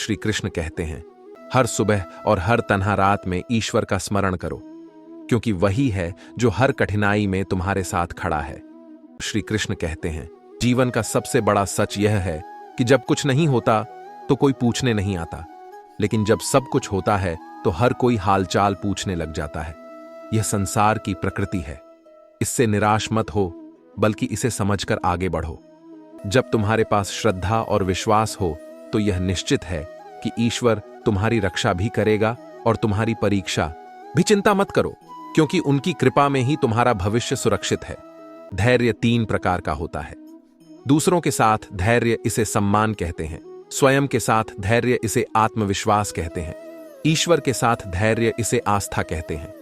श्री कृष्ण कहते हैं, हर सुबह और हर तन्हा रात में ईश्वर का स्मरण करो, क्योंकि वही है जो हर कठिनाई में तुम्हारे साथ खड़ा है। श्री कृष्ण कहते हैं, जीवन का सबसे बड़ा सच यह है कि जब कुछ नहीं होता तो कोई पूछने नहीं आता, लेकिन जब सब कुछ होता है तो हर कोई हालचाल पूछने लग जाता है। यह संसार की प्रकृति है। इससे निराश मत हो, बल्कि इसे समझकर आगे बढ़ो। जब तुम्हारे पास श्रद्धा और विश्वास हो तो यह निश्चित है कि ईश्वर तुम्हारी रक्षा भी करेगा और तुम्हारी परीक्षा भी। चिंता मत करो, क्योंकि उनकी कृपा में ही तुम्हारा भविष्य सुरक्षित है। धैर्य 3 प्रकार का होता है। दूसरों के साथ धैर्य इसे सम्मान कहते हैं, स्वयं के साथ धैर्य इसे आत्मविश्वास कहते हैं, ईश्वर के साथ धैर्य इसे आस्था कहते हैं।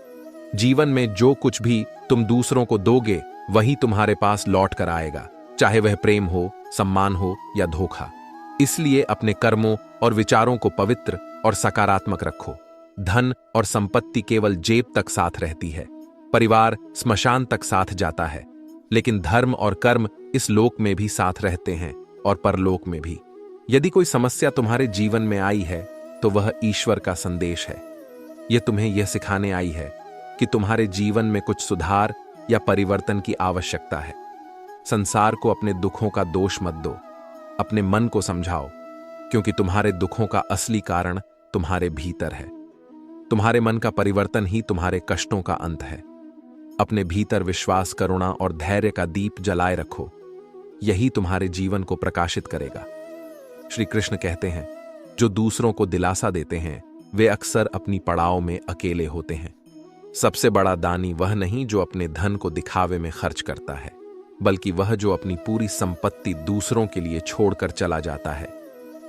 जीवन में जो कुछ भी तुम दूसरों को दोगे वही तुम्हारे पास लौट कर आएगा, चाहे वह प्रेम हो, सम्मान हो या धोखा। इसलिए अपने कर्मों और विचारों को पवित्र और सकारात्मक रखो। धन और संपत्ति केवल जेब तक साथ रहती है, परिवार स्मशान तक साथ जाता है, लेकिन धर्म और कर्म इस लोक में भी साथ रहते हैं और परलोक में भी। यदि कोई समस्या तुम्हारे जीवन में आई है तो वह ईश्वर का संदेश है। यह तुम्हें यह सिखाने आई है कि तुम्हारे जीवन में कुछ सुधार या परिवर्तन की आवश्यकता है। संसार को अपने दुखों का दोष मत दो, अपने मन को समझाओ, क्योंकि तुम्हारे दुखों का असली कारण तुम्हारे भीतर है। तुम्हारे मन का परिवर्तन ही तुम्हारे कष्टों का अंत है। अपने भीतर विश्वास, करुणा और धैर्य का दीप जलाए रखो। यही तुम्हारे जीवन को प्रकाशित करेगा। श्री कृष्ण कहते हैं, जो दूसरों को दिलासा देते हैं वे अक्सर अपनी पड़ाव में अकेले होते हैं। सबसे बड़ा दानी वह नहीं जो अपने धन को दिखावे में खर्च करता है, बल्कि वह जो अपनी पूरी संपत्ति दूसरों के लिए छोड़कर चला जाता है।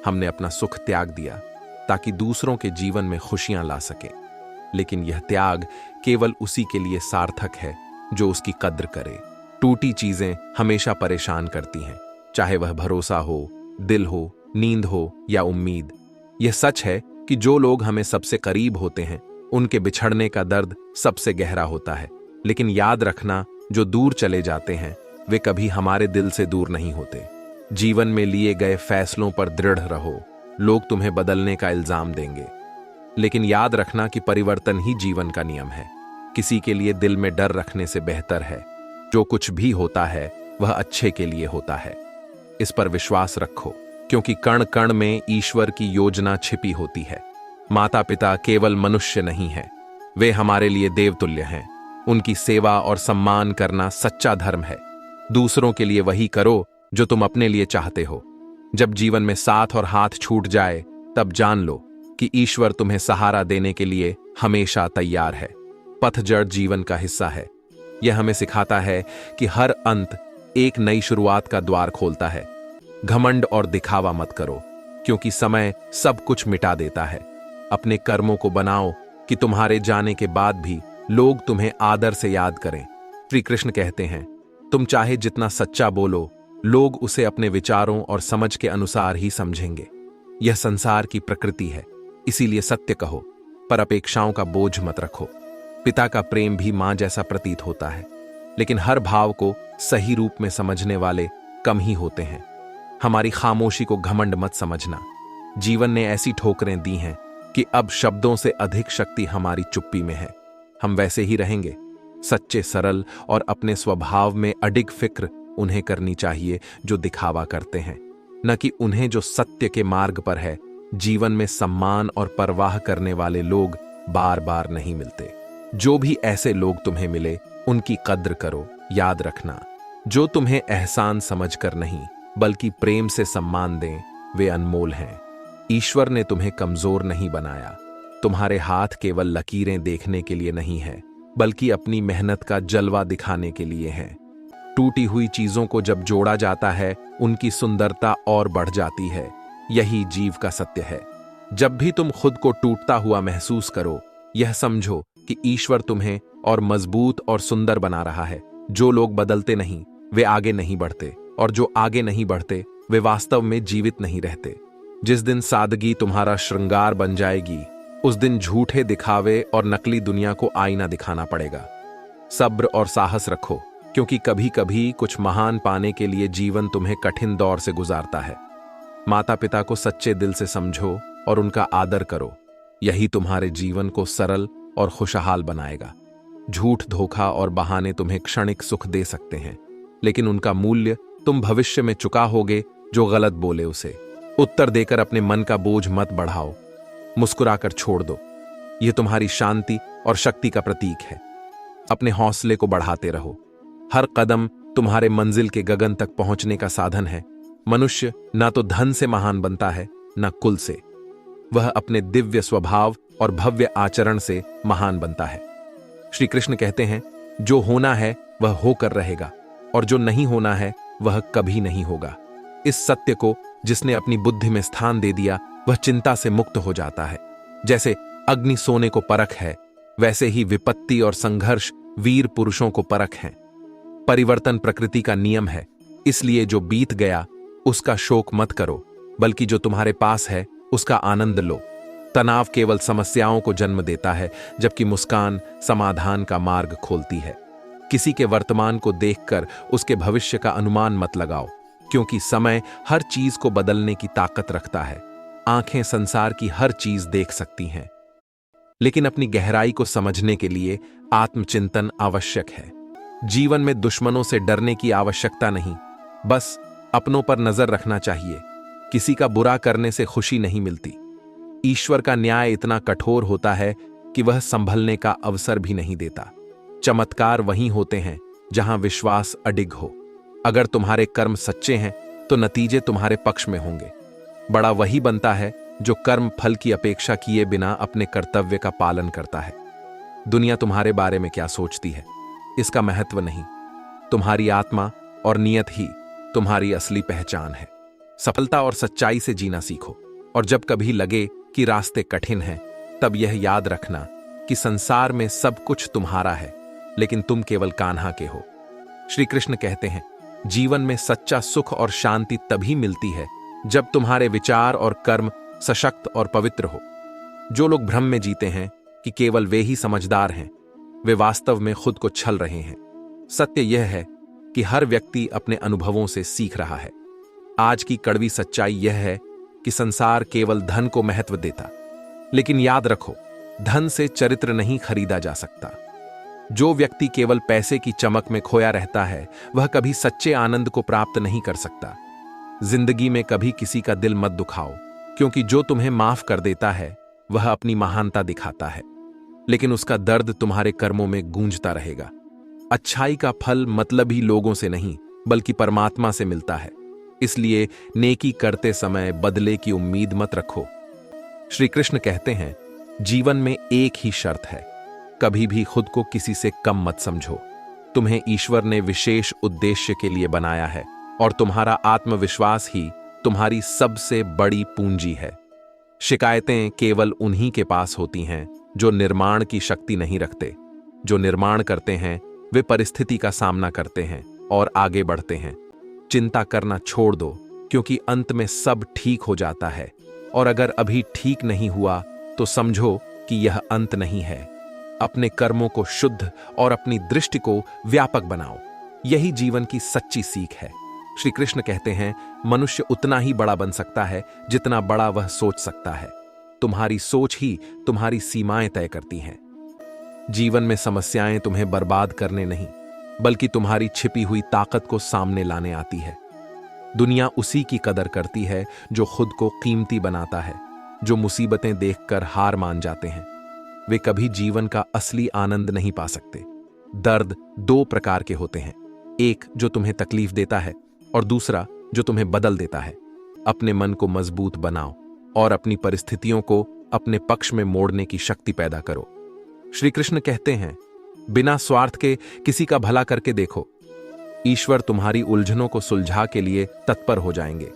हमने अपना सुख त्याग दिया ताकि दूसरों के जीवन में खुशियां ला सके, लेकिन यह त्याग केवल उसी के लिए सार्थक है जो उसकी कद्र करे। टूटी चीजें हमेशा परेशान करती हैं, चाहे वह भरोसा हो, दिल हो, नींद हो या उम्मीद। यह सच है कि जो लोग हमें सबसे करीब होते हैं उनके बिछड़ने का दर्द सबसे गहरा होता है, लेकिन याद रखना, जो दूर चले जाते हैं वे कभी हमारे दिल से दूर नहीं होते। जीवन में लिए गए फैसलों पर दृढ़ रहो। लोग तुम्हें बदलने का इल्जाम देंगे, लेकिन याद रखना कि परिवर्तन ही जीवन का नियम है। किसी के लिए दिल में डर रखने से बेहतर है जो कुछ भी होता है वह अच्छे के लिए होता है। इस पर विश्वास रखो, क्योंकि कण कण में ईश्वर की योजना छिपी होती है। माता पिता केवल मनुष्य नहीं है, वे हमारे लिए देवतुल्य हैं। उनकी सेवा और सम्मान करना सच्चा धर्म है। दूसरों के लिए वही करो जो तुम अपने लिए चाहते हो। जब जीवन में साथ और हाथ छूट जाए तब जान लो कि ईश्वर तुम्हें सहारा देने के लिए हमेशा तैयार है। पतझड़ जीवन का हिस्सा है। यह हमें सिखाता है कि हर अंत एक नई शुरुआत का द्वार खोलता है। घमंड और दिखावा मत करो, क्योंकि समय सब कुछ मिटा देता है। अपने कर्मों को बनाओ कि तुम्हारे जाने के बाद भी लोग तुम्हें आदर से याद करें। श्री कृष्ण कहते हैं, तुम चाहे जितना सच्चा बोलो, लोग उसे अपने विचारों और समझ के अनुसार ही समझेंगे। यह संसार की प्रकृति है, इसीलिए सत्य कहो, पर अपेक्षाओं का बोझ मत रखो। पिता का प्रेम भी मां जैसा प्रतीत होता है, लेकिन हर भाव को सही रूप में समझने वाले कम ही होते हैं। हमारी खामोशी को घमंड मत समझना। जीवन ने ऐसी ठोकरें दी हैं कि अब शब्दों से अधिक शक्ति हमारी चुप्पी में है। हम वैसे ही रहेंगे, सच्चे, सरल और अपने स्वभाव में अडिग। फिक्र उन्हें करनी चाहिए जो दिखावा करते हैं, न कि उन्हें जो सत्य के मार्ग पर है। जीवन में सम्मान और परवाह करने वाले लोग बार बार नहीं मिलते। जो भी ऐसे लोग तुम्हें मिले उनकी कद्र करो। याद रखना, जो तुम्हें एहसान समझकर नहीं बल्कि प्रेम से सम्मान दें वे अनमोल हैं। ईश्वर ने तुम्हें कमजोर नहीं बनाया। तुम्हारे हाथ केवल लकीरें देखने के लिए नहीं है, बल्कि अपनी मेहनत का जलवा दिखाने के लिए हैं। टूटी हुई चीजों को जब जोड़ा जाता है उनकी सुंदरता और बढ़ जाती है। यही जीव का सत्य है। जब भी तुम खुद को टूटता हुआ महसूस करो, यह समझो कि ईश्वर तुम्हें और मजबूत और सुंदर बना रहा है। जो लोग बदलते नहीं वे आगे नहीं बढ़ते, और जो आगे नहीं बढ़ते वे वास्तव में जीवित नहीं रहते। जिस दिन सादगी तुम्हारा श्रृंगार बन जाएगी, उस दिन झूठे दिखावे और नकली दुनिया को आईना दिखाना पड़ेगा। सब्र और साहस रखो, क्योंकि कभी कभी कुछ महान पाने के लिए जीवन तुम्हें कठिन दौर से गुजारता है। माता पिता को सच्चे दिल से समझो, और उनका आदर करो। यही तुम्हारे जीवन को सरल और खुशहाल बनाएगा। झूठ, धोखा और बहाने तुम्हें क्षणिक सुख दे सकते हैं, लेकिन उनका मूल्य तुम भविष्य में चुकाओगे जो गलत बोले उसे। उत्तर देकर अपने मन का बोझ मत बढ़ाओ, मुस्कुराकर छोड़ दो। यह तुम्हारी शांति और शक्ति का प्रतीक है। अपने हौसले को बढ़ाते रहो। हर कदम तुम्हारे मंजिल के गगन तक पहुंचने का साधन है। मनुष्य ना तो धन से महान बनता है, ना कुल से। वह अपने दिव्य स्वभाव और भव्य आचरण से महान बनता है। श्री कृष्ण कहते हैं, जो होना है वह होकर रहेगा, और जो नहीं होना है वह कभी नहीं होगा। इस सत्य को जिसने अपनी बुद्धि में स्थान दे दिया, वह चिंता से मुक्त हो जाता है। जैसे अग्नि सोने को परख है, वैसे ही विपत्ति और संघर्ष वीर पुरुषों को परख हैं। परिवर्तन प्रकृति का नियम है, इसलिए जो बीत गया उसका शोक मत करो, बल्कि जो तुम्हारे पास है उसका आनंद लो। तनाव केवल समस्याओं को जन्म देता है, जबकि मुस्कान समाधान का मार्ग खोलती है। किसी के वर्तमान को देखकर उसके भविष्य का अनुमान मत लगाओ, क्योंकि समय हर चीज को बदलने की ताकत रखता है। आंखें संसार की हर चीज देख सकती हैं, लेकिन अपनी गहराई को समझने के लिए आत्मचिंतन आवश्यक है। जीवन में दुश्मनों से डरने की आवश्यकता नहीं, बस अपनों पर नजर रखना चाहिए। किसी का बुरा करने से खुशी नहीं मिलती। ईश्वर का न्याय इतना कठोर होता है कि वह संभलने का अवसर भी नहीं देता। चमत्कार वहीं होते हैं जहां विश्वास अडिग हो। अगर तुम्हारे कर्म सच्चे हैं तो नतीजे तुम्हारे पक्ष में होंगे। बड़ा वही बनता है जो कर्म फल की अपेक्षा किए बिना अपने कर्तव्य का पालन करता है। दुनिया तुम्हारे बारे में क्या सोचती है, इसका महत्व नहीं। तुम्हारी आत्मा और नियत ही तुम्हारी असली पहचान है। सफलता और सच्चाई से जीना सीखो, और जब कभी लगे कि रास्ते कठिन हैं, तब यह याद रखना कि संसार में सब कुछ तुम्हारा है, लेकिन तुम केवल कान्हा के हो। श्री कृष्ण कहते हैं, जीवन में सच्चा सुख और शांति तभी मिलती है जब तुम्हारे विचार और कर्म सशक्त और पवित्र हो। जो लोग भ्रम में जीते हैं कि केवल वे ही समझदार हैं, वे वास्तव में खुद को छल रहे हैं। सत्य यह है कि हर व्यक्ति अपने अनुभवों से सीख रहा है। आज की कड़वी सच्चाई यह है कि संसार केवल धन को महत्व देता, लेकिन याद रखो, धन से चरित्र नहीं खरीदा जा सकता। जो व्यक्ति केवल पैसे की चमक में खोया रहता है, वह कभी सच्चे आनंद को प्राप्त नहीं कर सकता। जिंदगी में कभी किसी का दिल मत दुखाओ, क्योंकि जो तुम्हें माफ कर देता है वह अपनी महानता दिखाता है, लेकिन उसका दर्द तुम्हारे कर्मों में गूंजता रहेगा। अच्छाई का फल मतलब ही लोगों से नहीं, बल्कि परमात्मा से मिलता है। इसलिए नेकी करते समय बदले की उम्मीद मत रखो। श्री कृष्ण कहते हैं, जीवन में एक ही शर्त है, कभी भी खुद को किसी से कम मत समझो। तुम्हें ईश्वर ने विशेष उद्देश्य के लिए बनाया है, और तुम्हारा आत्मविश्वास ही तुम्हारी सबसे बड़ी पूंजी है। शिकायतें केवल उन्हीं के पास होती हैं जो निर्माण की शक्ति नहीं रखते। जो निर्माण करते हैं वे परिस्थिति का सामना करते हैं और आगे बढ़ते हैं। चिंता करना छोड़ दो, क्योंकि अंत में सब ठीक हो जाता है, और अगर अभी ठीक नहीं हुआ तो समझो कि यह अंत नहीं है। अपने कर्मों को शुद्ध और अपनी दृष्टि को व्यापक बनाओ। यही जीवन की सच्ची सीख है। श्री कृष्ण कहते हैं, मनुष्य उतना ही बड़ा बन सकता है जितना बड़ा वह सोच सकता है। तुम्हारी सोच ही तुम्हारी सीमाएं तय करती हैं। जीवन में समस्याएं तुम्हें बर्बाद करने नहीं, बल्कि तुम्हारी छिपी हुई ताकत को सामने लाने आती है। दुनिया उसी की कदर करती है जो खुद को कीमती बनाता है। जो मुसीबतें देखकर हार मान जाते हैं, वे कभी जीवन का असली आनंद नहीं पा सकते। दर्द दो प्रकार के होते हैं, एक जो तुम्हें तकलीफ देता है, और दूसरा जो तुम्हें बदल देता है। अपने मन को मजबूत बनाओ और अपनी परिस्थितियों को अपने पक्ष में मोड़ने की शक्ति पैदा करो। श्री कृष्ण कहते हैं, बिना स्वार्थ के किसी का भला करके देखो, ईश्वर तुम्हारी उलझनों को सुलझा के लिए तत्पर हो जाएंगे।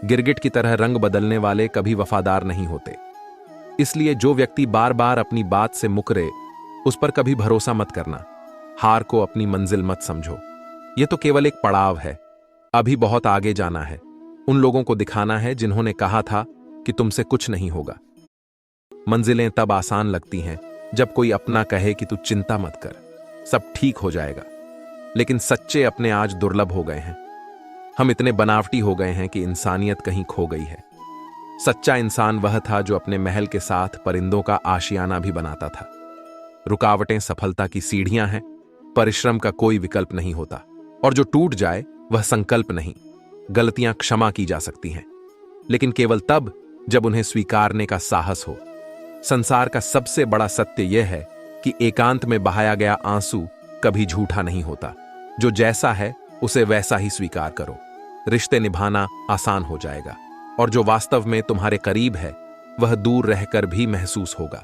गिरगिट की तरह रंग बदलने वाले कभी वफादार नहीं होते। इसलिए जो व्यक्ति बार बार अपनी बात से मुकरे, उस पर कभी भरोसा मत करना। हार को अपनी मंजिल मत समझो, यह तो केवल एक पड़ाव है। अभी बहुत आगे जाना है। उन लोगों को दिखाना है जिन्होंने कहा था कि तुमसे कुछ नहीं होगा। मंजिलें तब आसान लगती हैं जब कोई अपना कहे कि तू चिंता मत कर, सब ठीक हो जाएगा। लेकिन सच्चे अपने आज दुर्लभ हो गए हैं। हम इतने बनावटी हो गए हैं कि इंसानियत कहीं खो गई है। सच्चा इंसान वह था जो अपने महल के साथ परिंदों का आशियाना भी बनाता था। रुकावटें सफलता की सीढ़ियां हैं, परिश्रम का कोई विकल्प नहीं होता, और जो टूट जाए वह संकल्प नहीं। गलतियां क्षमा की जा सकती हैं, लेकिन केवल तब जब उन्हें स्वीकारने का साहस हो। संसार का सबसे बड़ा सत्य यह है कि एकांत में बहाया गया आंसू कभी झूठा नहीं होता। जो जैसा है उसे वैसा ही स्वीकार करो। रिश्ते निभाना आसान हो जाएगा, और जो वास्तव में तुम्हारे करीब है वह दूर रहकर भी महसूस होगा।